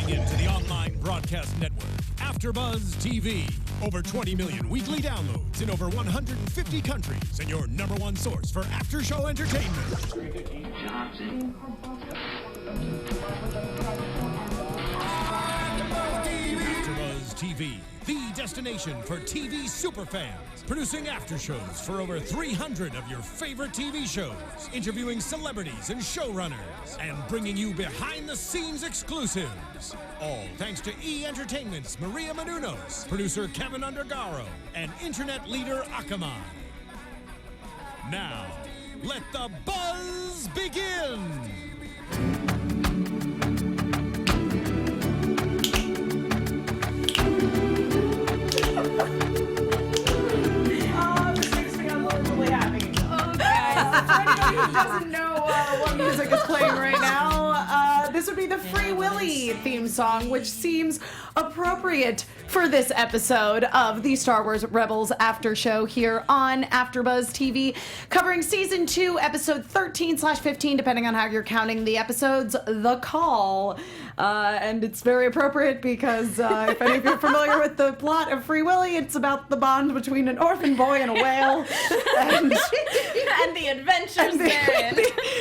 Tuning in to the online broadcast network, AfterBuzz TV. Over 20 million weekly downloads in over 150 countries, and your number one source for after-show entertainment. AfterBuzz TV, the destination for TV superfans. Producing aftershows for over 300 of your favorite TV shows, interviewing celebrities and showrunners, and bringing you behind-the-scenes exclusives. All thanks to E! Entertainment's Maria Menounos, producer Kevin Undergaro, and internet leader Akamai. Now, let the buzz begin! This makes me unbelievably happy. For anybody who doesn't know what music is playing right now, this would be the Free Willy theme song, which seems appropriate for this episode of the Star Wars Rebels After Show here on AfterBuzz TV, covering Season 2, Episode 13/15, depending on how you're counting the episodes, The Call. And it's very appropriate because if any of you are familiar with the plot of Free Willy, it's about the bond between an orphan boy and a whale. And the adventures therein.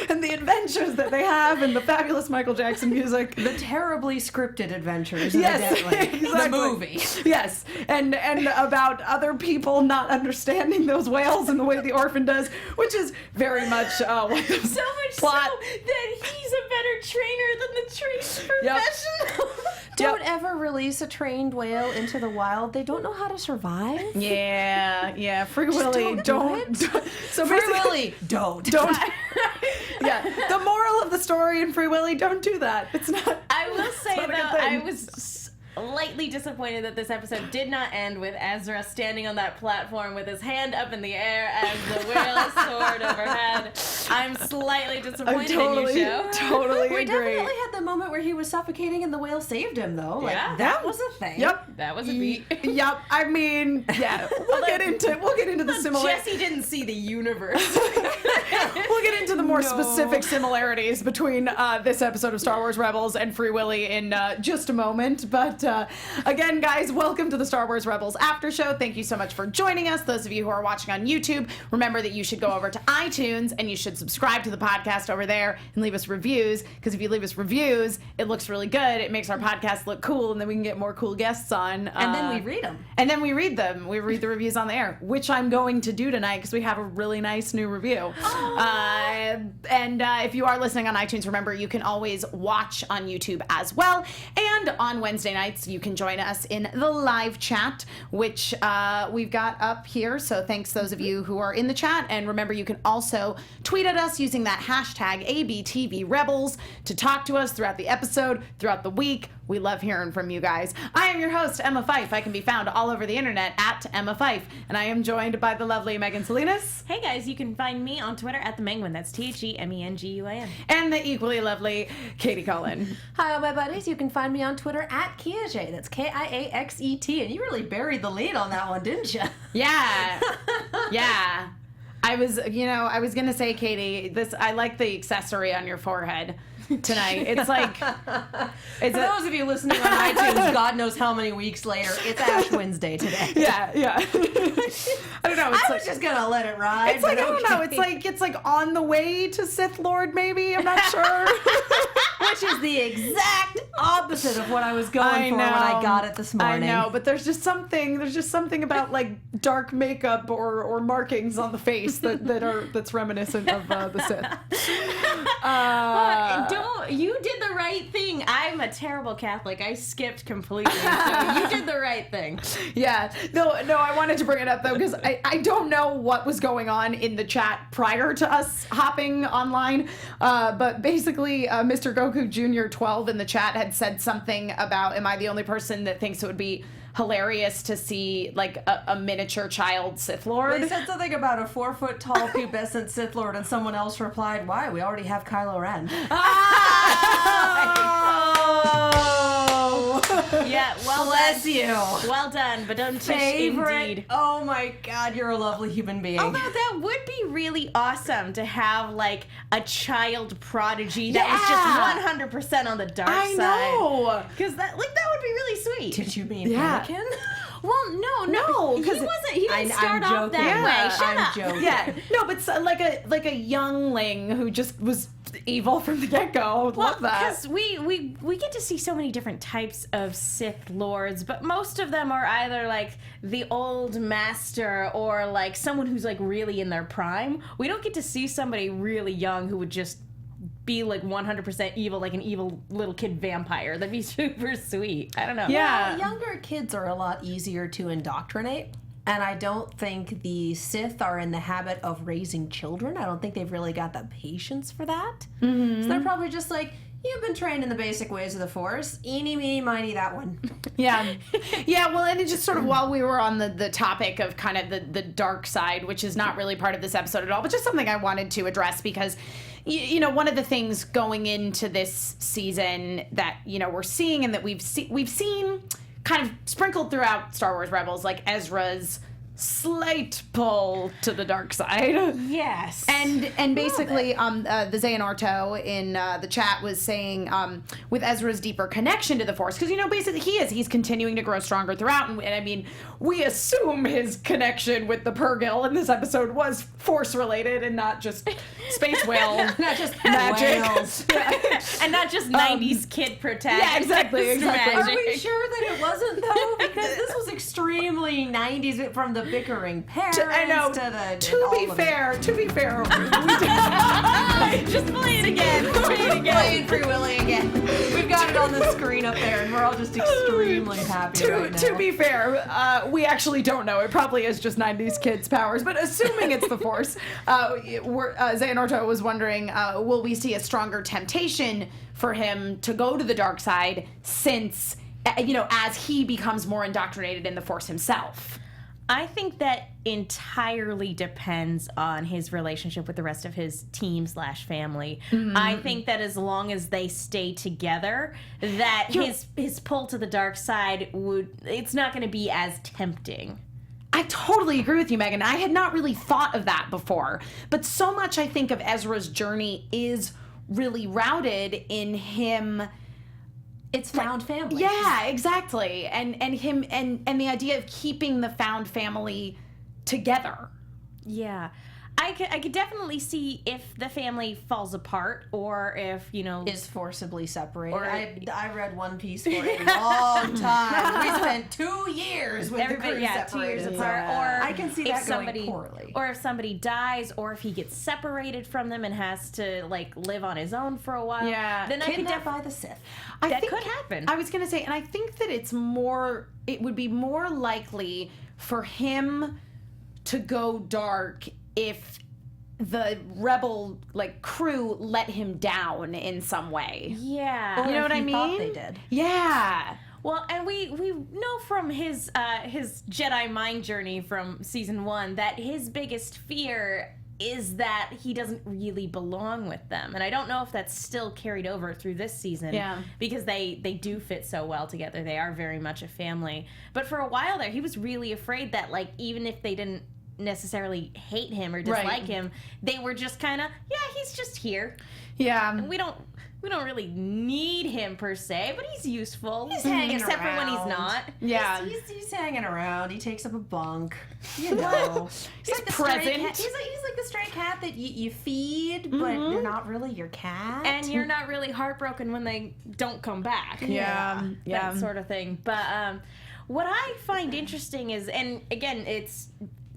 And the adventures that they have, and the fabulous Michael Jackson music. The terribly scripted adventures. Yes, exactly. The movie. Yes, and about other people not understanding those whales in the way the orphan does, which is very much what the so much plot. So that he's a better trainer than the trained professional. Don't ever release a trained whale into the wild. They don't know how to survive. Yeah. Free Willy, don't. So Free basically, Willy, don't. Yeah, the moral of the story in Free Willy, don't do that. It's not. I will say, not a good though, thing. I was slightly disappointed that this episode did not end with Ezra standing on that platform with his hand up in the air as the whale soared overhead. I'm slightly disappointed in you, show. Totally We agree. definitely had the moment where he was suffocating and the whale saved him, though. Like, Yeah. that was a thing. Yep. That was a beat. Yep. I mean, yeah. We'll get into the similarities. Jesse didn't see the universe. We'll get into the more specific similarities between this episode of Star Wars Rebels and Free Willy in just a moment. But again, guys, welcome to the Star Wars Rebels After Show. Thank you so much for joining us. Those of you who are watching on YouTube, remember that you should go over to iTunes and you should subscribe to the podcast over there and leave us reviews. Because if you leave us reviews, it looks really good. It makes our podcast look cool, and then we can get more cool guests on. And then we read them. And then we read them. We read the reviews on the air, which I'm going to do tonight because we have a really nice new review. If you are listening on iTunes, remember you can always watch on YouTube as well. And on Wednesday nights, you can join us in the live chat, which we've got up here. So thanks those of you who are in the chat. And remember, you can also tweet at us using that hashtag ABTVRebels to talk to us throughout the episode, throughout the week. We love hearing from you guys. I am your host, Emma Fyffe. I can be found all over the internet at Emma Fyffe. And I am joined by the lovely Megan Salinas. Hey guys, you can find me on Twitter at @themenguin. That's TheMenguin. And the equally lovely Katie Cullen. Hi, all my buddies. You can find me on Twitter at Kiaxet. That's Kiaxet. And you really buried the lead on that one, didn't you? Yeah. Yeah. I was going to say, Katie, I like the accessory on your forehead tonight. It's like... For those of you listening on iTunes, God knows how many weeks later, it's Ash Wednesday today. Yeah. I don't know. I was just going to let it ride. It's like, I don't know. It's like on the way to Sith Lord, maybe. I'm not sure. Which is the exact opposite of what I was going for when I got it this morning. I know, but there's just something about like dark makeup or markings on the face that's reminiscent of the Sith. You did the right thing. I'm a terrible Catholic. I skipped completely. So you did the right thing. Yeah. No, I wanted to bring it up though because I don't know what was going on in the chat prior to us hopping online. But basically, Mr. Goku Jr. 12 in the chat had said something about, am I the only person that thinks it would be hilarious to see like a miniature child Sith Lord? They said something about a 4-foot-tall pubescent Sith Lord, and someone else replied, "Why? We already have Kylo Ren." Oh! Yeah, well Bless done. you. Well done, but don't Favorite. indeed. Oh my God, you're a lovely human being. Although that would be really awesome to have like a child prodigy that was just 100% on the dark side. I know. Because that would be really sweet. Did you mean Yeah. Anakin? Well, no, because he wasn't. He didn't start I'm off that joking. way. Shut I'm up. joking. Yeah, no, but like a youngling who just was evil from the get go. I would love that. Because we get to see so many different types of Sith lords, but most of them are either like the old master or like someone who's like really in their prime. We don't get to see somebody really young who would just be like 100% evil, like an evil little kid vampire. That'd be super sweet. I don't know. Yeah. Well, younger kids are a lot easier to indoctrinate. And I don't think the Sith are in the habit of raising children. I don't think they've really got the patience for that. Mm-hmm. So they're probably just like, you've been trained in the basic ways of the Force. Eeny, meeny, miny, that one. Yeah. Yeah, well, and it just sort of while we were on the topic of kind of the dark side, which is not really part of this episode at all, but just something I wanted to address because, you know, one of the things going into this season that, you know, we're seeing and that we've seen kind of sprinkled throughout Star Wars Rebels, like Ezra's slight pull to the dark side. Yes. And basically, the Xehanorto in the chat was saying with Ezra's deeper connection to the Force, because, you know, basically he's continuing to grow stronger throughout, and I mean, we assume his connection with the Purrgil in this episode was Force-related and not just space whale. Not just magic. whales. And not just 90s kid protagonist. Yeah, exactly. Are Magic. we sure that it wasn't, though? Because this was extremely 90s, from the bickering parents I know. to the... To be fair, we did. Just play it again. Play it again. Playing Free Willy again. We've got it on the screen up there, and we're all just extremely happy right now. To be fair, we actually don't know. It probably is just 90s kids' powers, but assuming it's the Force, Xehanorto was wondering, will we see a stronger temptation for him to go to the dark side since, you know, as he becomes more indoctrinated in the Force himself? I think that entirely depends on his relationship with the rest of his team/family. Mm-hmm. I think that as long as they stay together, that his pull to the dark side it's not going to be as tempting. I totally agree with you, Megan. I had not really thought of that before, but so much I think of Ezra's journey is really routed in him. It's found family. Yeah, exactly. And him and the idea of keeping the found family together. Yeah. I could definitely see if the family falls apart or if, you know... is forcibly separated. Or- I read One Piece for a long time. We spent 2 years with the crew separated. 2 years so, apart. Or I can see that going poorly. Or if somebody dies, or if he gets separated from them and has to, like, live on his own for a while. Yeah. Then I could Kidnapped by the Sith. That could happen. I was going to say, and I think that it would be more likely for him to go dark if the rebel crew let him down in some way. Yeah. Or You know if what I he mean? thought they did. Yeah. Well, and we know from his Jedi mind journey from season 1 that his biggest fear is that he doesn't really belong with them. And I don't know if that's still carried over through this season. Yeah. Because they do fit so well together. They are very much a family. But for a while there, he was really afraid that, like, even if they didn't necessarily hate him or dislike him, they were just kind of, yeah, he's just here. Yeah. We don't really need him per se, but he's useful. He's hanging except for when he's around. not. Yeah. He's hanging around. He takes up a bunk. You know. He's like the stray present. cat. He's like the stray cat that you feed, but you're not really your cat. And you're not really heartbroken when they don't come back. Yeah. That sort of thing. But what I find interesting is, and again, it's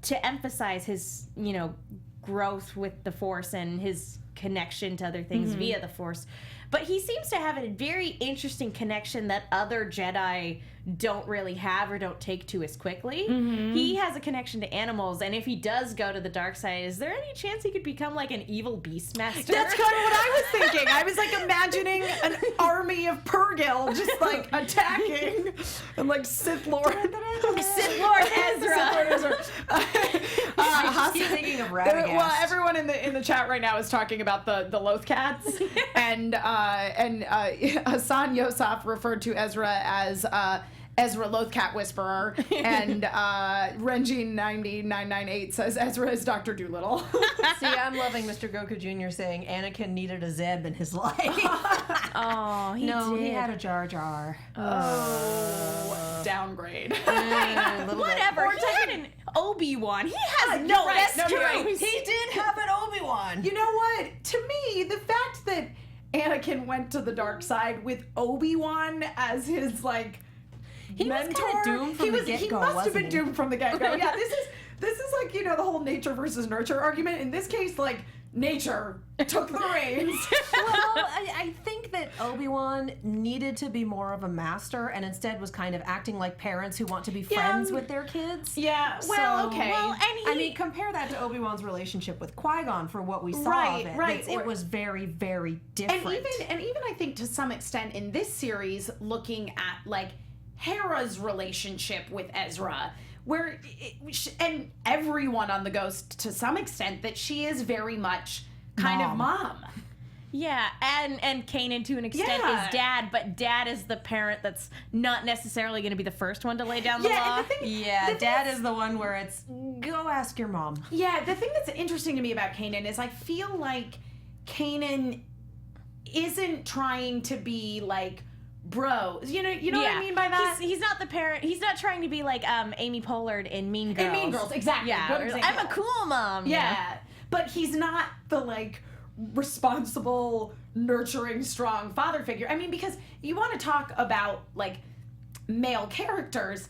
to emphasize his, you know, growth with the Force and his connection to other things via the Force. But he seems to have a very interesting connection that other Jedi don't really have or don't take to as quickly. He has a connection to animals, and if he does go to the dark side, is there any chance he could become like an evil beastmaster? That's kind of what I was thinking. I was like imagining an army of Purrgil just like attacking and like Sith Lord Sith Lord Ezra. Sith Lord Ezra. just keep thinking of Radagast. Well, everyone in the chat right now is talking about the Loth cats, and Hassan Yosef referred to Ezra as Ezra Lothcat Whisperer, and Renji90998 says Ezra is Dr. Doolittle. See, I'm loving Mr. Goku Jr. saying Anakin needed a Zeb in his life. Oh, he did. He had a Jar Jar. Oh, downgrade. Whatever. Or He had an Obi-Wan. He has no right. No, you're right. excuse. He did have an Obi-Wan. You know what? To me, the fact that Anakin went to the dark side with Obi-Wan as his He mentor, was kind of doomed from the get-go, he must have wasn't been he? doomed from the get-go. Yeah, this is like, the whole nature versus nurture argument. In this case, nature took the reins. Well, I think that Obi-Wan needed to be more of a master and instead was kind of acting like parents who want to be friends with their kids. Yeah, well, So- okay. Well, and compare that to Obi-Wan's relationship with Qui-Gon for what we saw Right, of it. right. It was very, very different. And even I think to some extent in this series, looking at Hera's relationship with Ezra, where and everyone on the Ghost to some extent, that she is very much kind of mom. yeah, and Kanan to an extent Yeah. is dad, but dad is the parent that's not necessarily going to be the first one to lay down the law. And the thing, yeah, the Dad thing is the one where it's, go ask your mom. Yeah, the thing that's interesting to me about Kanan is I feel like Kanan isn't trying to be bro. You know what I mean by that? He's not the parent. He's not trying to be like Amy Pollard in Mean Girls. In Mean Girls, exactly. Yeah, Good or, example. I'm a cool mom. Yeah. But he's not the responsible, nurturing, strong father figure. I mean, because you want to talk about male characters,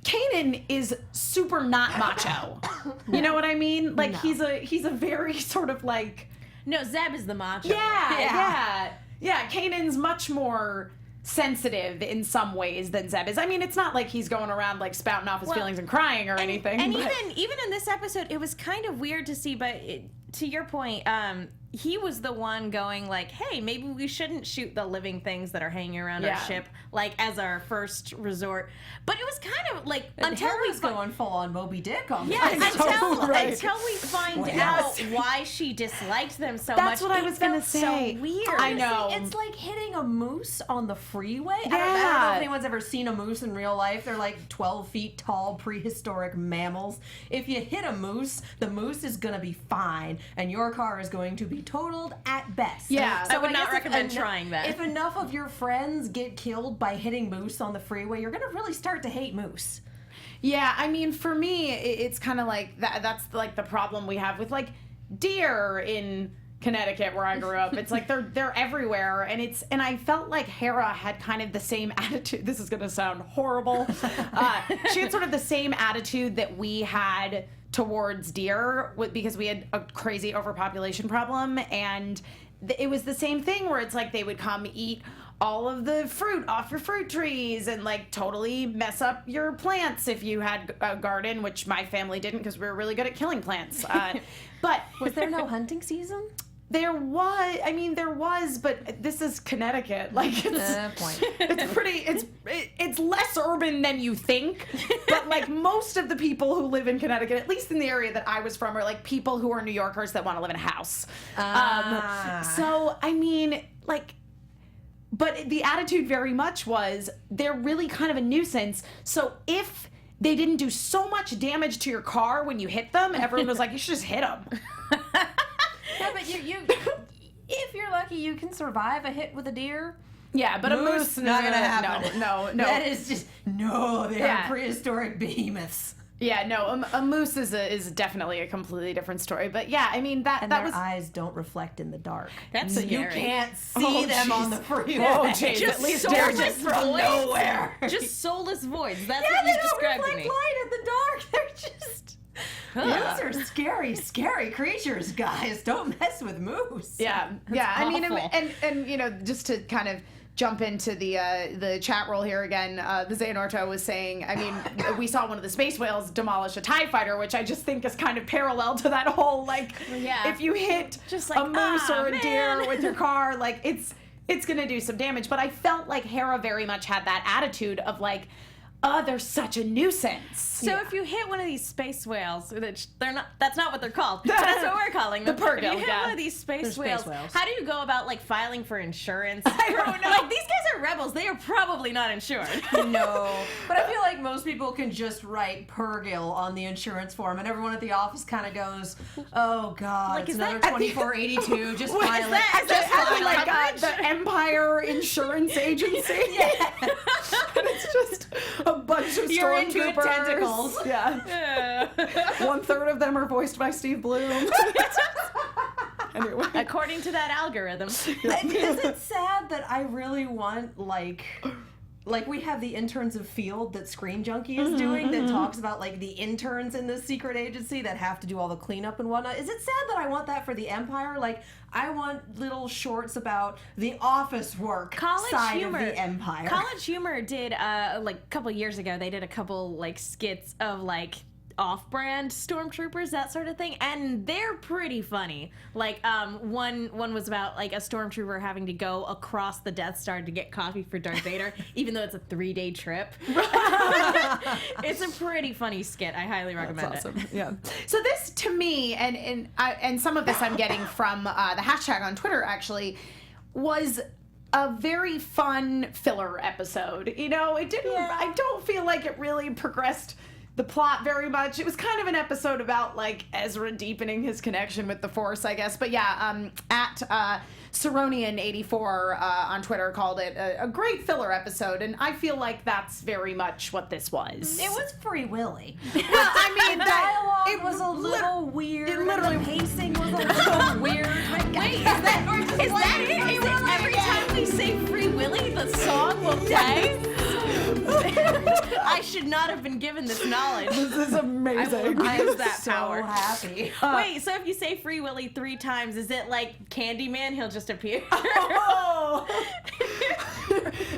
Kanan is super not macho. You know what I mean? He's a very sort of No, Zeb is the macho. yeah. Kanan's much more sensitive in some ways than Zeb is. I mean, it's not like he's going around spouting off his feelings and crying or anything. And but- even in this episode, it was kind of weird to see. But to your point, he was the one going "Hey, maybe we shouldn't shoot the living things that are hanging around our ship, as our first resort." But it was kind of until Harry's going full on Moby Dick on Yeah, this. until we find Yes. out why she disliked them so much. That's what I was going gonna to say. So weird. I know. It's like hitting a moose on the freeway. I don't Yeah. know if anyone's ever seen a moose in real life. They're 12 feet tall, prehistoric mammals. If you hit a moose, the moose is going to be fine, and your car is going to be totaled at best. Yeah. I would not guess if recommend trying that. If enough of your friends get killed by hitting moose on the freeway, you're going to really start to hate moose. Yeah, I mean, for me, it's kind of that. That's the problem we have with deer in Connecticut, where I grew up. It's they're everywhere, and I felt like Hera had kind of the same attitude. This is gonna sound horrible. She had sort of the same attitude that we had towards deer, because we had a crazy overpopulation problem, and it was the same thing where it's they would come eat all of the fruit off your fruit trees and totally mess up your plants if you had a garden, which my family didn't because we were really good at killing plants. But Was there no hunting season? there was, but this is Connecticut. It's less urban than you think. But most of the people who live in Connecticut, at least in the area that I was from, are people who are New Yorkers that want to live in a house. So I mean, but the attitude very much was they're really kind of a nuisance. So if they didn't do so much damage to your car when you hit them, everyone was like, you should just hit them. Yeah, but you if you're lucky, you can survive a hit with a deer. Yeah, but a moose, not gonna happen. No. That is just they Yeah. are prehistoric behemoths. Yeah, no, a moose is definitely a completely different story. But yeah, I mean that And that their was eyes don't reflect in the dark. That's You scary. can't see them on the freeway. Oh, jeez. Just At least soulless they're just from nowhere. Just soulless voids. That's Yeah, what they you don't described to reflect me. light in the dark. They're just... Moose are scary, scary creatures, guys. Don't mess with moose. yeah. I mean, awful. and just to kind of jump into the chat roll here again, the Xehanorto was saying, I mean, we saw one of the space whales demolish a TIE fighter, which I just think is kind of parallel to that whole, if you hit Just a moose or a deer with your car, it's going to do some damage. But I felt like Hera very much had that attitude of they're such a nuisance. So if you hit one of these space whales, which that's not what they're called. That's what we're calling them. The Purrgil, if you hit one of these space whales, how do you go about like filing for insurance? I don't know. Like these guys are rebels. They are probably not insured. No. But I feel like most people can just write Purrgil on the insurance form, and everyone at the office kind of goes, "Oh God, Like, it's is another that- 2482. Just What file is it." that? Is that Like the Empire Insurance Agency. Yeah. And it's just a bunch of You're in good stormtroopers. tentacles. Yeah. 1/3 of them are voiced by Steve Bloom. Anyway. According to that algorithm. Is it sad that I really want like we have the Interns of Field that Screen Junkie is doing that talks about like the interns in the secret agency that have to do all the cleanup and whatnot. Is it sad that I want that for the Empire? Like I want little shorts about the office work side of the Empire. College Humor did like a couple years ago. They did a couple like skits of like off-brand stormtroopers, that sort of thing, and they're pretty funny. Like one was about like a stormtrooper having to go across the Death Star to get coffee for Darth Vader, even though it's a 3-day trip. It's a pretty funny skit. I highly recommend That's it. awesome. Yeah. So this to me, and some of this I'm getting from the hashtag on Twitter actually, was a very fun filler episode. You know, it didn't. I don't feel like it really progressed the plot very much. It was kind of an episode about like Ezra deepening his connection with the Force, I guess. But yeah, at Ceronian84 on Twitter called it a great filler episode, and I feel like that's very much what this was. It was Free Willy. Well, I mean, The dialogue was a little weird. it literally- The pacing was a little weird. Wait, is that it? Is it every time we say Free Willy, the song will play? I should not have been given this knowledge. This is amazing. I use that so power. happy. Wait, so if you say Free Willy 3 times, is it like Candyman? He'll just appear. Oh.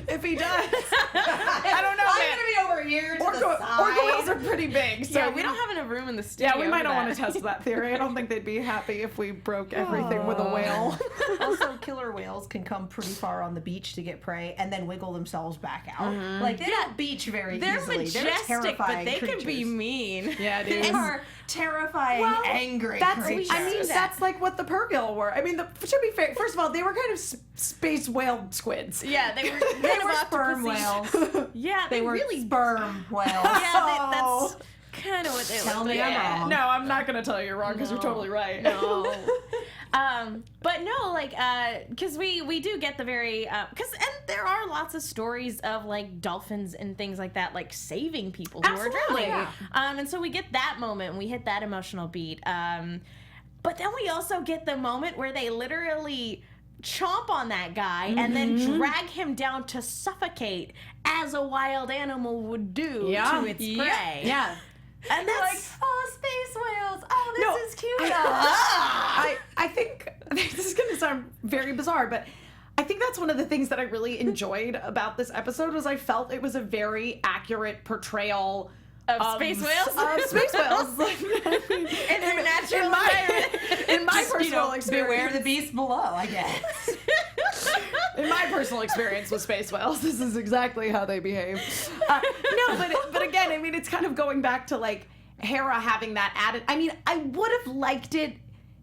If he does, I don't know. I'm man. gonna be over here to the side. Orca whales are pretty big, so Yeah, we don't have enough room in the studio. Yeah, we might for not that. want to test that theory. I don't think they'd be happy if we broke everything with a whale. Also, killer whales can come pretty far on the beach to get prey and then wiggle themselves back out. Like they don't beach very They're easily. majestic, They're terrifying but they creatures. can be mean. Yeah, dude. They are terrifying, angry creatures. I mean, that. that's like what the Purrgil were. I mean, to be fair, first of all, they were kind of space whale squids. Yeah, they were. They were sperm whales. Yeah, They were really. sperm whales. Yeah, that's kind of what they Tell look me like. I'm wrong. No, I'm not gonna tell you you're wrong because you're totally right. No. But no, like, because we do get the very, and there are lots of stories of like dolphins and things like that, like saving people who are Absolutely. drowning. And so we get that moment, and we hit that emotional beat. But then we also get the moment where they literally chomp on that guy and then drag him down to suffocate, as a wild animal would do to its prey. Yeah. And that's Like, oh, space whales. Oh, this No, is cute. I think this is gonna sound very bizarre, but I think that's one of the things that I really enjoyed about this episode was I felt it was a very accurate portrayal of space whales. Of space whales. Like, I mean, in their natural environment. in my personal Beware experience. the beast below, I guess. In my personal experience with space whales, this is exactly how they behave. No, but again, I mean, it's kind of going back to like Hera having that added. I mean, I would have liked it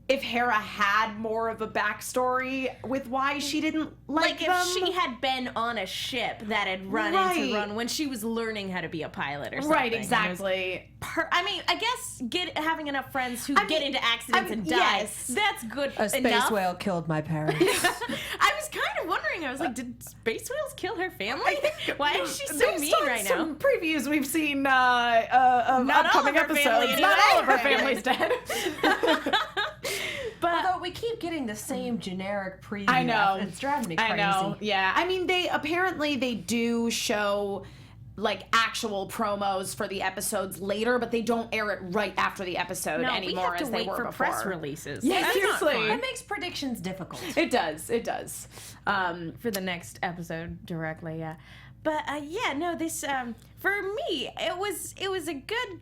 if Hera had more of a backstory with why she didn't like them. If she had been on a ship that had run into run when she was learning how to be a pilot or something. Right, exactly. I mean, I guess having enough friends who get into accidents and die, yes. that's good A space enough. whale killed my parents. I was kind of wondering, I was like, did space whales kill her family? Why is she so Based mean on right now? some previews we've seen of upcoming all of her family episodes. is Not all dead. of her family's dead. But Although we keep getting the same generic preview. I know. It's driving me crazy. I know. Yeah. I mean, they do show like actual promos for the episodes later, but they don't air it right after the episode no, anymore we have to as they wait were for before. press releases. Yeah, That's not seriously. fun. It makes predictions difficult. It does. It does. For the next episode directly, yeah. But yeah, no, this for me it was a good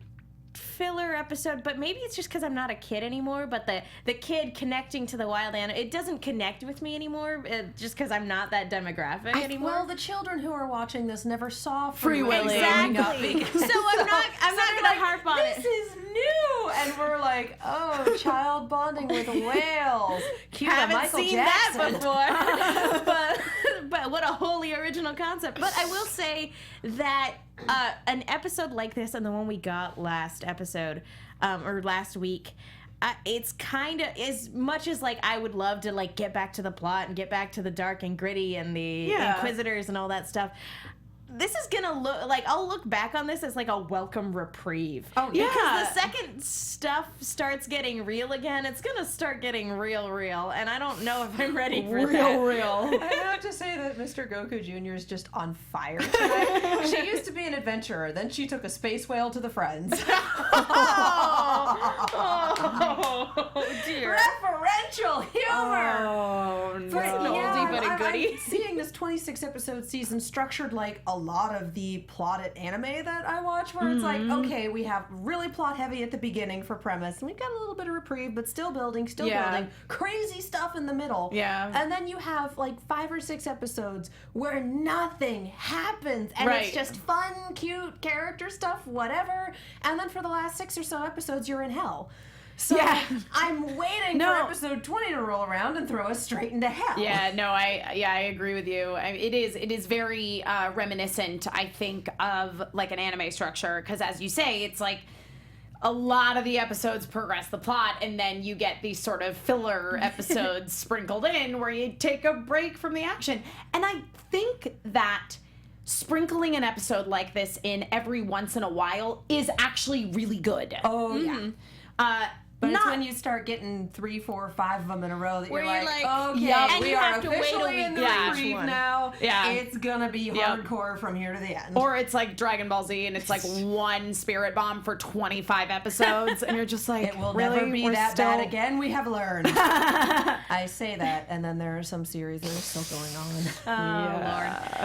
filler episode, but maybe it's just because I'm not a kid anymore, but the kid connecting to the wild animal, it doesn't connect with me anymore, just because I'm not that demographic anymore. Well, the children who are watching this never saw Free Willy. Exactly. So I'm not gonna harp on this is new, and we're like, oh, child bonding with whales. Cue Haven't Michael seen Jackson. that before. but what a wholly original concept. But I will say that an episode like this and the one we got last episode or last week, it's kind of, as much as like I would love to like get back to the plot and get back to the dark and gritty and the Inquisitors and all that stuff, this is gonna look like, I'll look back on this as like a welcome reprieve. Oh, yeah. Because the second stuff starts getting real again, it's gonna start getting real, and I don't know if I'm ready for that. Real. I have to say that Mr. Goku Jr. is just on fire tonight. She used to be an adventurer, then she took a space whale to the Friends. Oh dear. Referential humor! Oh, no. But Oldie but a goodie. I'm seeing this 26 episode season structured like a lot of the plotted anime that I watch, where it's like, okay, we have really plot heavy at the beginning for premise, and we've got a little bit of reprieve, but still building, crazy stuff in the middle. Yeah. And then you have like 5 or 6 episodes where nothing happens, and it's just fun, cute character stuff, whatever. And then for the last 6 or so episodes, you're in hell. So I'm waiting for episode 20 to roll around and throw us straight into hell. Yeah, no, I agree with you. It is very reminiscent, I think, of like an anime structure, because as you say, it's like a lot of the episodes progress the plot, and then you get these sort of filler episodes sprinkled in where you take a break from the action. And I think that sprinkling an episode like this in every once in a while is actually really good. Oh, yeah. But it's when you start getting 3, 4, 5 of them in a row that Where you're you're like, like, okay, and we you are have to wait a officially week in the for each reprieve one. now. Yeah. It's gonna be hardcore from here to the end. Or it's like Dragon Ball Z, and it's like one spirit bomb for 25 episods, and you're just like, it will really? never be We're that still... bad again. We have learned. I say that, and then there are some series that are still going on.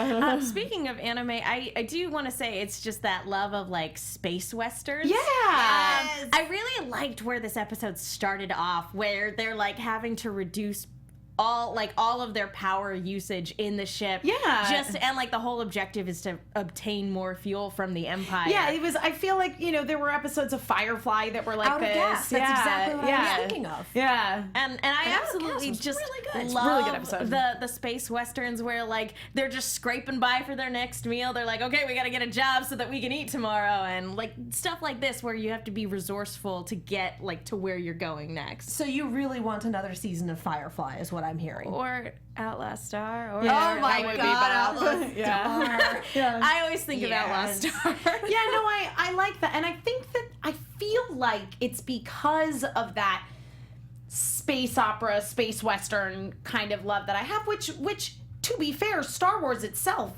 Oh, Lord. Speaking of anime, I do want to say it's just that love of like space westerns. Yeah. I really liked where this episode started off, where they're like having to reduce all of their power usage in the ship. Yeah. And like the whole objective is to obtain more fuel from the Empire. Yeah, it was. I feel like, there were episodes of Firefly that were like Out of this. gas. That's exactly what I was thinking of. Yeah. And I absolutely just really good. love Really good episode. the space westerns where like they're just scraping by for their next meal. They're like, okay, we got to get a job so that we can eat tomorrow, and like stuff like this where you have to be resourceful to get like to where you're going next. So you really want another season of Firefly, is what I'm hearing. Or Outlast Star. Or Oh my would be God, better. Outlast Star. I always think of Outlast Star. Yeah, no, I like that. And I think that I feel like it's because of that space opera, space western kind of love that I have, which to be fair, Star Wars itself,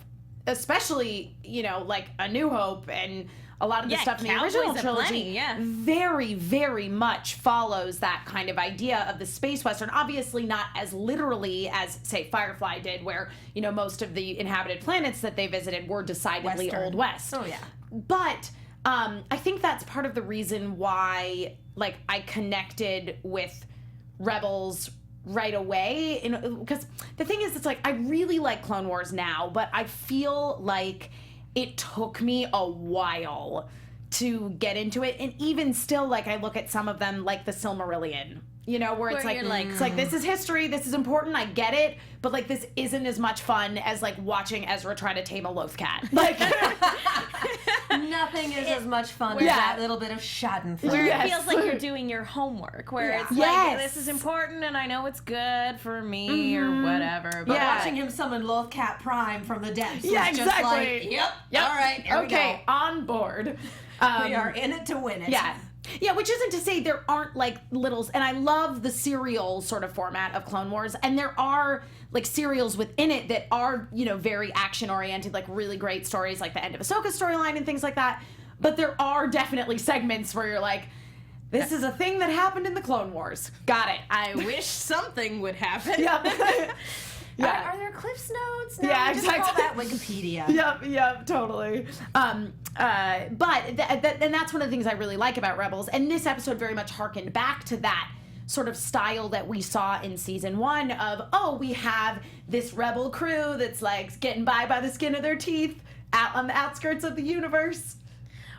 especially, like A New Hope and a lot of the stuff in the original trilogy, very, very much follows that kind of idea of the space western. Obviously not as literally as, say, Firefly did, where, most of the inhabited planets that they visited were decidedly Western. Old West. Oh, yeah. But I think that's part of the reason why, like, I connected with Rebels right away. Because the thing is, it's like, I really like Clone Wars now, but I feel like it took me a while to get into it. And even still, like, I look at some of them, like the Silmarillion, where it's like, it's like, this is history, this is important, I get it, but like, this isn't as much fun as like watching Ezra try to tame a loaf cat. Like, nothing is as much fun as that little bit of Schadenfreude. It feels like you're doing your homework, where it's like, this is important and I know it's good for me or whatever. But watching him summon Lothcat Prime from the depths was exactly. just like, yep, all right, here we go. On board. We are in it to win it. Yeah, which isn't to say there aren't like littles, and I love the serial sort of format of Clone Wars, and there are like serials within it that are, very action oriented, like really great stories, like the end of Ahsoka's storyline and things like that. But there are definitely segments where you're like, this is a thing that happened in the Clone Wars. Got it. I wish something would happen. Yeah. Are there Cliff's Notes? No, Yeah, just exactly. call that Wikipedia. Yep, totally. And that's one of the things I really like about Rebels. And this episode very much harkened back to that sort of style that we saw in season 1 of, we have this rebel crew that's like getting by the skin of their teeth out on the outskirts of the universe.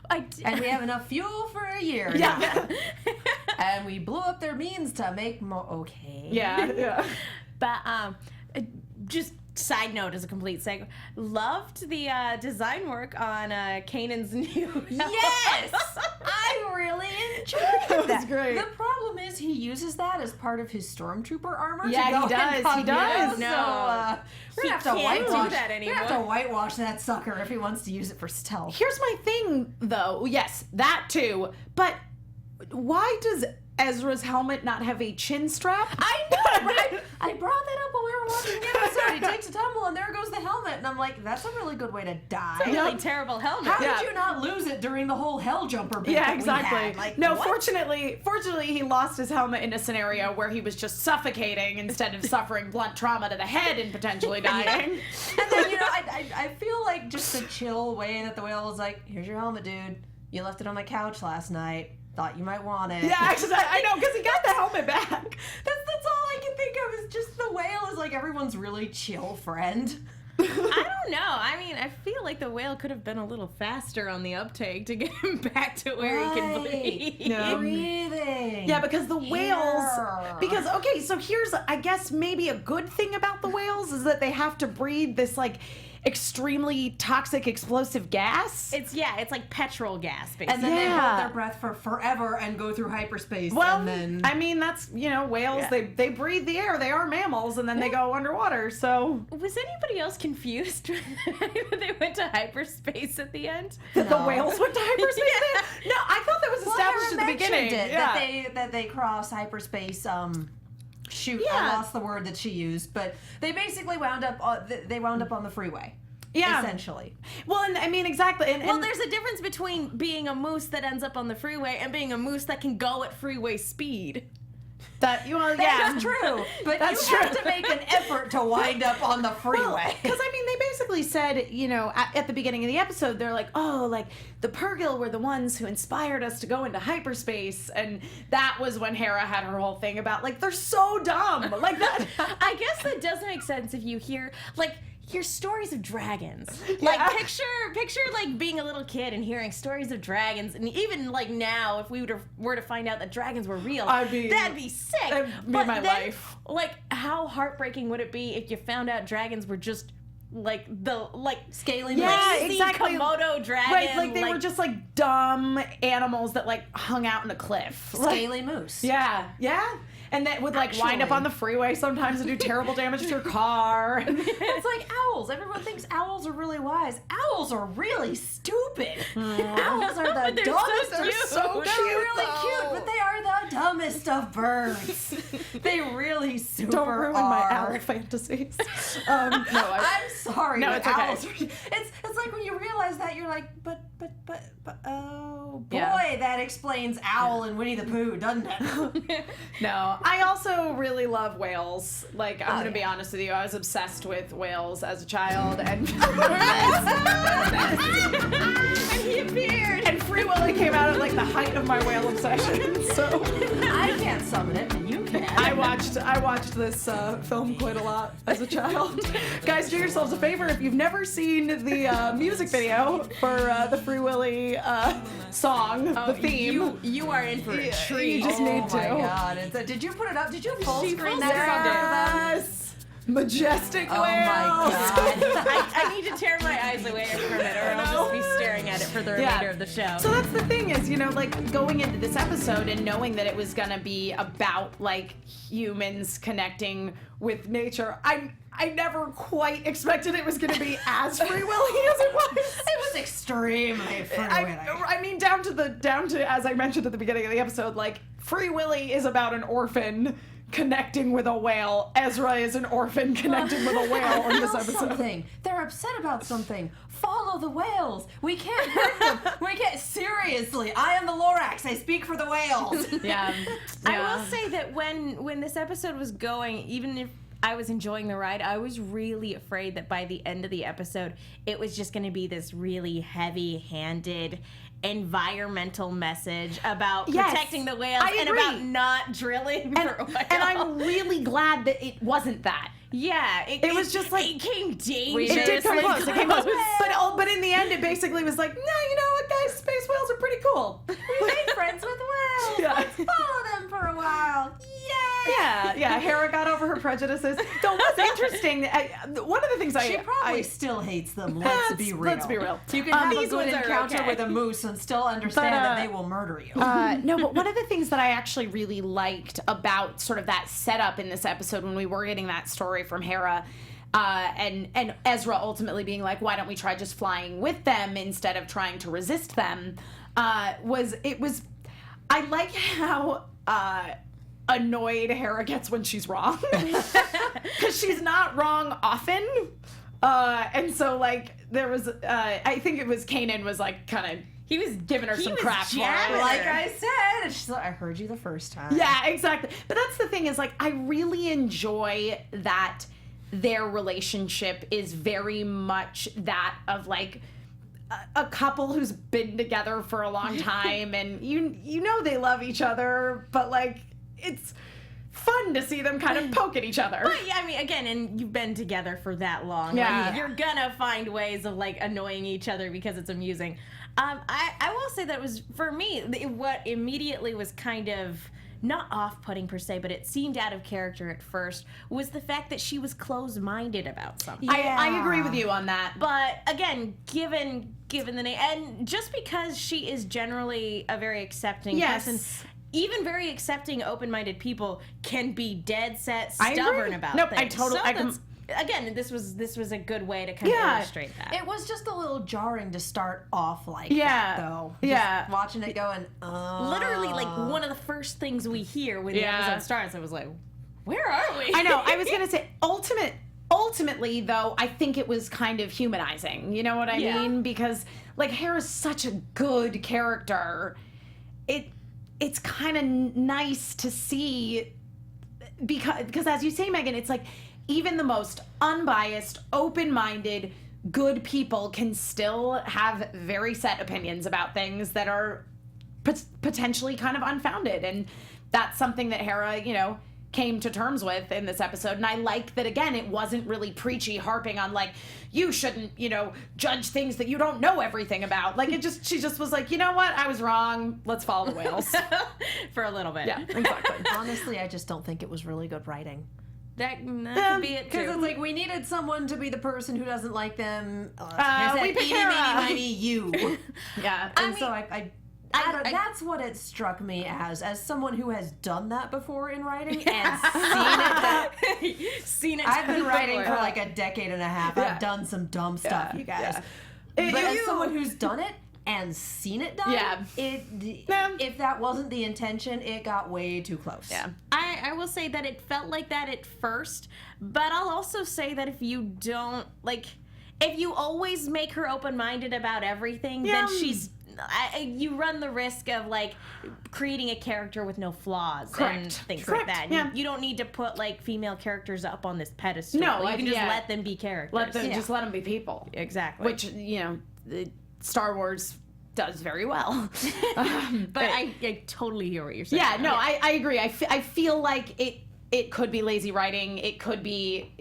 And we have enough fuel for a year. Yeah. Now. And we blew up their means to make more. Okay. Yeah. But just side note as a complete segue, loved the design work on Kanan's new Yes! I really enjoyed that. That was great. The problem is he uses that as part of his stormtrooper armor. Yeah, to go he does, and he does. So, No. we're He gonna have to can't do whitewash that We're anymore. gonna have to whitewash that sucker if he wants to use it for stealth. Here's my thing, though. Yes, that too. But why does Ezra's helmet not have a chin strap? I know, right? I brought that up when we were watching the episode. He takes a tumble and there goes the helmet. And I'm like, that's a really good way to die. really terrible helmet. How Yeah. did you not lose it during the whole hell jumper bit Yeah, that we exactly. had? Like, No, what? fortunately, he lost his helmet in a scenario where he was just suffocating instead of suffering blunt trauma to the head and potentially dying. And then, I feel like just the chill way that the whale was like, here's your helmet, dude. You left it on my couch last night. Thought you might want it. Yeah, actually, I know, because he got the helmet back. That's all I can think of is just the whale is like everyone's really chill friend. I don't know. I mean, I feel like the whale could have been a little faster on the uptake to get him back to where he can breathe. Yeah. Breathing. Yeah, because the whales. Here. Because, okay, so here's, I guess, maybe a good thing about the whales is that they have to breathe this, like, extremely toxic explosive gas. It's like petrol gas, basically. And then they Yeah. hold their breath for forever and go through hyperspace. Well, and then I mean, that's, whales, Yeah. they breathe the air. They are mammals, and then they go underwater, so. Was anybody else confused when they went to hyperspace at the end? That No. the whales went to hyperspace? No, I thought that was established at the beginning. that they cross hyperspace. Shoot, Yeah. I lost the word that she used, but they basically wound up. They wound up on the freeway. Yeah. Essentially. Well, and I mean, exactly. And, Well, there's a difference between being a moose that ends up on the freeway and being a moose that can go at freeway speed. that, That's true. But That's you have true. to make an effort to wind up on the freeway. Because, I mean, they basically said, at the beginning of the episode, they're like, the Purrgil were the ones who inspired us to go into hyperspace. And that was when Hera had her whole thing about, like, they're so dumb. Like, that. I guess that does make sense if you hear stories of dragons. Yeah. Like picture like being a little kid and hearing stories of dragons, and even like now, if we were to find out that dragons were real, that'd be sick. That'd be my life. Like, how heartbreaking would it be if you found out dragons were just Scaly Yeah, moose. exactly. Komodo dragon. Right, like, they were just, like, dumb animals that, like, hung out in a cliff. Scaly moose. Yeah. And that would, like, wind up Actually. on the freeway sometimes and do terrible damage to your car. It's like owls. Everyone thinks owls are really wise. Owls are really stupid. Owls are the They're dumbest. so cute. so They're cute, really though. cute, but they are the dumbest of birds. They really super Don't ruin my are. owl fantasies. I'm sorry. No, but it's okay. owls are, it's like when you realize that you're like, but oh boy, Yeah. that explains Owl and Winnie the Pooh, doesn't it? No, I also really love whales. Like, I'm gonna be yeah. honest with you, I was obsessed with whales as a child, and and he appeared. and Free Willy came out at like the height of my whale obsession. So I can't summon it, but you can. I watched this film quite a lot as a child. Guys, do yourselves a favor if you've never seen the music video for the Free Willy song, the theme. You are in for a treat. You just need to. Oh my god! Did you put it up? Did you full screen full that screened song for them? Yes. Majestic Oh whales. my god! I need to tear my eyes away from it, or I'll just be staring at it for the remainder of the show. So that's the thing is, like going into this episode and knowing that it was gonna be about like humans connecting with nature, I never quite expected it was gonna be as Free Willy as it was. It was extremely Free Willy. I mean, down to as I mentioned at the beginning of the episode, like Free Willy is about an orphan connecting with a whale. Ezra is an orphan connecting with a whale in this episode. Something. They're upset about something. Follow the whales. We can't hurt them. We can't. Seriously, I am the Lorax. I speak for the whales. Yeah. I will say that when this episode was going, even if I was enjoying the ride. I was really afraid that by the end of the episode, it was just going to be this really heavy-handed environmental message about protecting the whales and about not drilling for oil. And I'm really glad that it wasn't that. Yeah, it was just like it came dangerous. It did come close. It came close. But in the end, it basically was like, no, you know what, guys? Space whales are pretty cool. We made friends with whales. Yeah. Let's follow them for a while. Yay! Yeah. Hera got over her prejudices. Though what's interesting, one of the things She probably still hates them. Let's be real. Let's be real. You can have a these good ones are encounter okay. with a moose and still understand that they will murder you. No, but one of the things that I actually really liked about sort of that setup in this episode when we were getting that story from Hera, and Ezra ultimately being like, why don't we try just flying with them instead of trying to resist them, I like how annoyed Hera gets when she's wrong. Because she's not wrong often. And so, like, there was, I think it was Kanan was, like, kind of, he was giving her some crap for it. Like I said, and she's like, I heard you the first time. Yeah, exactly. But that's the thing is, like, I really enjoy that their relationship is very much that of, like, a couple who's been together for a long time, and you know they love each other, but, like, it's fun to see them kind of poke at each other. But, yeah, I mean, again, and you've been together for that long. Yeah. Like, you're gonna find ways of, like, annoying each other because it's amusing. I will say that it was, for me, what immediately was kind of not off-putting per se, but it seemed out of character at first, was the fact that she was closed-minded about something. I agree with you on that. But again, given the name, and just because she is generally a very accepting person, even very accepting, open-minded people can be dead set, stubborn about things. I totally. Again, this was a good way to kind of illustrate that. It was just a little jarring to start off like that, though. Just watching it going, literally, like, one of the first things we hear when the episode starts, I was like, where are we? I know. I was gonna say ultimately, though, I think it was kind of humanizing. You know what I mean? Because, like, Hera's such a good character. It's kind of nice to see because as you say, Megan, it's like even the most unbiased, open-minded, good people can still have very set opinions about things that are potentially kind of unfounded, and that's something that Hera, came to terms with in this episode. And I like that, again, it wasn't really preachy, harping on, like, you shouldn't, judge things that you don't know everything about. Like, she just was like, you know what, I was wrong, let's follow the whales. For a little bit. Yeah, exactly. Honestly, I just don't think it was really good writing. That could be it, too. Because it's like, we needed someone to be the person who doesn't like them. We picked Hera. Maybe you. Yeah. And so I that's what it struck me as someone who has done that before in writing and seen it. I've been writing for like a decade and a half. I've done some dumb stuff, you guys. But as someone who's done it and seen it done, if that wasn't the intention, it got way too close. Yeah. I will say that it felt like that at first, but I'll also say that if you don't, like, if you always make her open-minded about everything, then you run the risk of, like, creating a character with no flaws and things like that. Yeah. You don't need to put, like, female characters up on this pedestal. No, you can just let them be characters. Just let them be people. Exactly. Which, Star Wars does very well. But I totally hear what you're saying. Yeah, no, I agree. I feel like it could be lazy writing. It could be,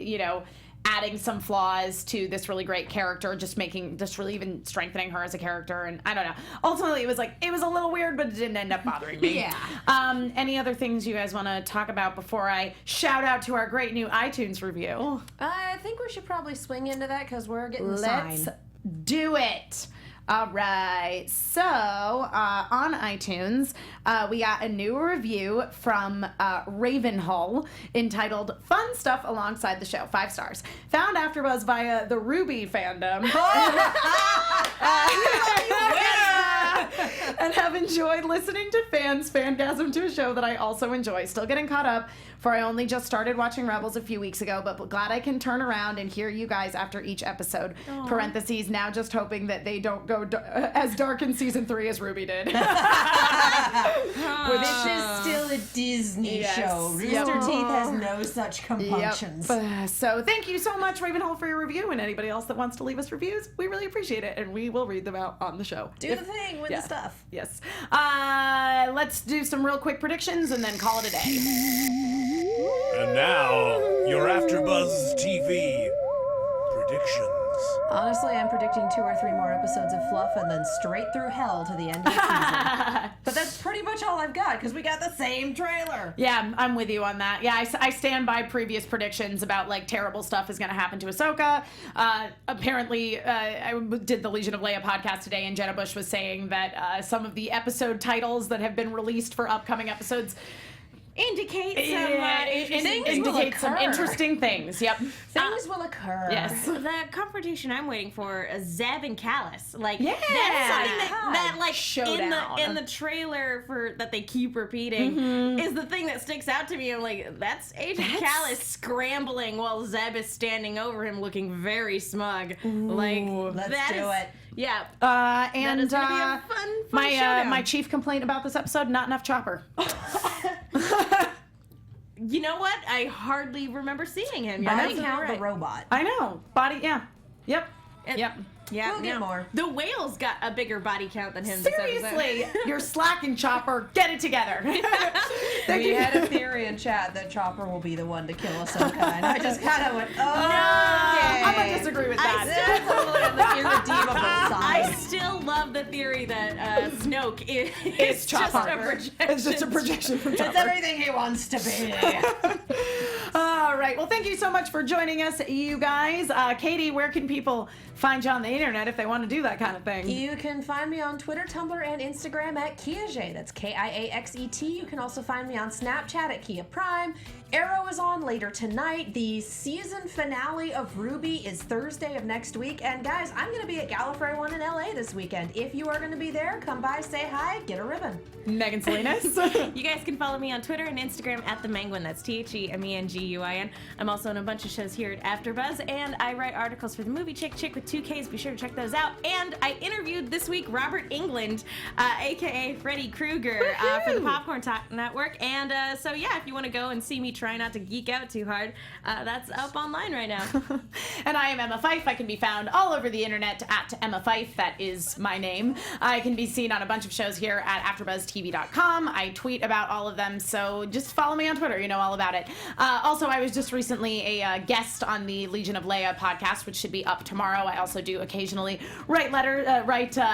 adding some flaws to this really great character, just really even strengthening her as a character. And I don't know. Ultimately, it was a little weird, but it didn't end up bothering me. Yeah. Any other things you guys want to talk about before I shout out to our great new iTunes review? I think we should probably swing into that because we're getting the Let's sign. do it. All right. So on iTunes, we got a new review from Ravenhull entitled "Fun Stuff Alongside the Show." 5 stars. Found AfterBuzz via the Ruby fandom. And have enjoyed listening to fans fangasm to a show that I also enjoy. Still getting caught up. for I only just started watching Rebels a few weeks ago, but glad I can turn around and hear you guys after each episode. Parentheses, now just hoping that they don't go as dark in season 3 as Ruby did. This is still a Disney show. Rooster Teeth has no such compunctions. Yep. So thank you so much, Ravenhole, for your review, and anybody else that wants to leave us reviews. We really appreciate it, and we will read them out on the show. Do the thing with the stuff. Yes. Let's do some real quick predictions and then call it a day. And now, your AfterBuzz TV predictions. Honestly, I'm predicting 2 or 3 more episodes of Fluff and then straight through hell to the end of the season. But that's pretty much all I've got because we got the same trailer. Yeah, I'm with you on that. Yeah, I stand by previous predictions about like terrible stuff is going to happen to Ahsoka. Apparently, I did the Legion of Leia podcast today, and Jenna Bush was saying that some of the episode titles that have been released for upcoming episodes indicate some interesting things. Yep. Things will occur. Yes. The confrontation I'm waiting for is Zeb and Callus. Like Yeah. that's something that like Showdown. in the trailer for that they keep repeating is the thing that sticks out to me. I'm like, that's Agent Callus scrambling while Zeb is standing over him looking very smug. Let's do it. Yeah. And that is gonna be a fun showdown. my chief complaint about this episode: not enough Chopper. You know what? I hardly remember seeing him. You're Body absolutely count right. the robot. I know. Body. Yeah. Yep. And- Yep. Yeah, We'll get more. The whale's got a bigger body count than him. This Seriously, episode. you're slacking, Chopper. Get it together. We had a theory in chat that Chopper will be the one to kill Ahsoka, and I just kind of went, oh, I'm gonna disagree with that. That's totally on the irredeemable I side. still love the theory that Snoke is It's just Chopper. a projection. It's just a projection from It's Chopper. everything he wants to be. All right. Well, thank you so much for joining us, you guys. Katie, where can people find you on the internet if they want to do that kind of thing? You can find me on Twitter, Tumblr, and Instagram at Kiaxet. That's Kiaxet. You can also find me on Snapchat at Kia Prime. Arrow is on later tonight. The season finale of Ruby is Thursday of next week. And guys, I'm going to be at Gallifrey 1 in LA this weekend. If you are going to be there, come by, say hi, get a ribbon. Megan Salinas. You guys can follow me on Twitter and Instagram at the Menguin. That's TheMenguin. I'm also on a bunch of shows here at AfterBuzz, and I write articles for the movie Chick with 2 Ks. Be sure to check those out. And I interviewed this week Robert England, aka Freddy Krueger, for the Popcorn Talk Network. And so yeah, if you want to go and see me try not to geek out too hard, that's up online right now. And I am Emma Fyffe. I can be found all over the internet at Emma Fyffe. That is my name. I can be seen on a bunch of shows here at AfterBuzzTV.com. I tweet about all of them, so just follow me on Twitter. You know all about it. Also, I was just recently a guest on the Legion of Leia podcast, which should be up tomorrow. I also do occasionally write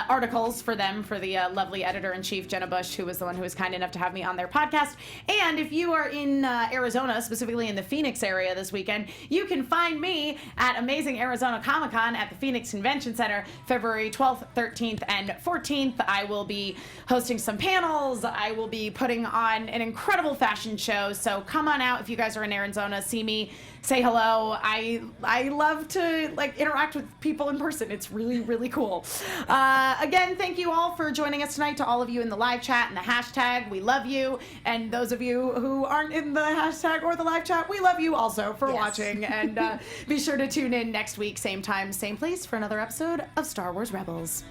articles for them, for the lovely editor-in-chief, Jenna Bush, who was the one who was kind enough to have me on their podcast. And if you are in Arizona, specifically in the Phoenix area this weekend, you can find me at Amazing Arizona Comic-Con at the Phoenix Convention Center, February 12th, 13th, and 14th. I will be hosting some panels. I will be putting on an incredible fashion show. So come on out if you guys are in Arizona, see me, say hello. I love to interact with people in person. It's really, really cool. Again, thank you all for joining us tonight. To all of you in the live chat and the hashtag, we love you. And those of you who aren't in the hashtag or the live chat, we love you also for watching. And be sure to tune in next week, same time, same place, for another episode of Star Wars Rebels.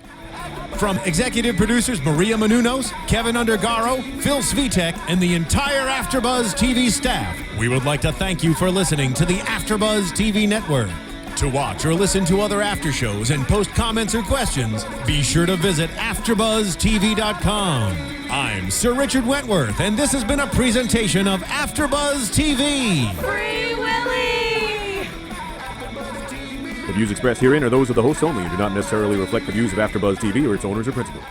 From executive producers Maria Menounos, Kevin Undergaro, Phil Svitek, and the entire AfterBuzz TV staff, we would like to thank you for listening to the AfterBuzz TV network. To watch or listen to other after shows and post comments or questions, be sure to visit AfterBuzzTV.com. I'm Sir Richard Wentworth, and this has been a presentation of AfterBuzz TV. Free Willy! The views expressed herein are those of the hosts only and do not necessarily reflect the views of AfterBuzz TV or its owners or principals.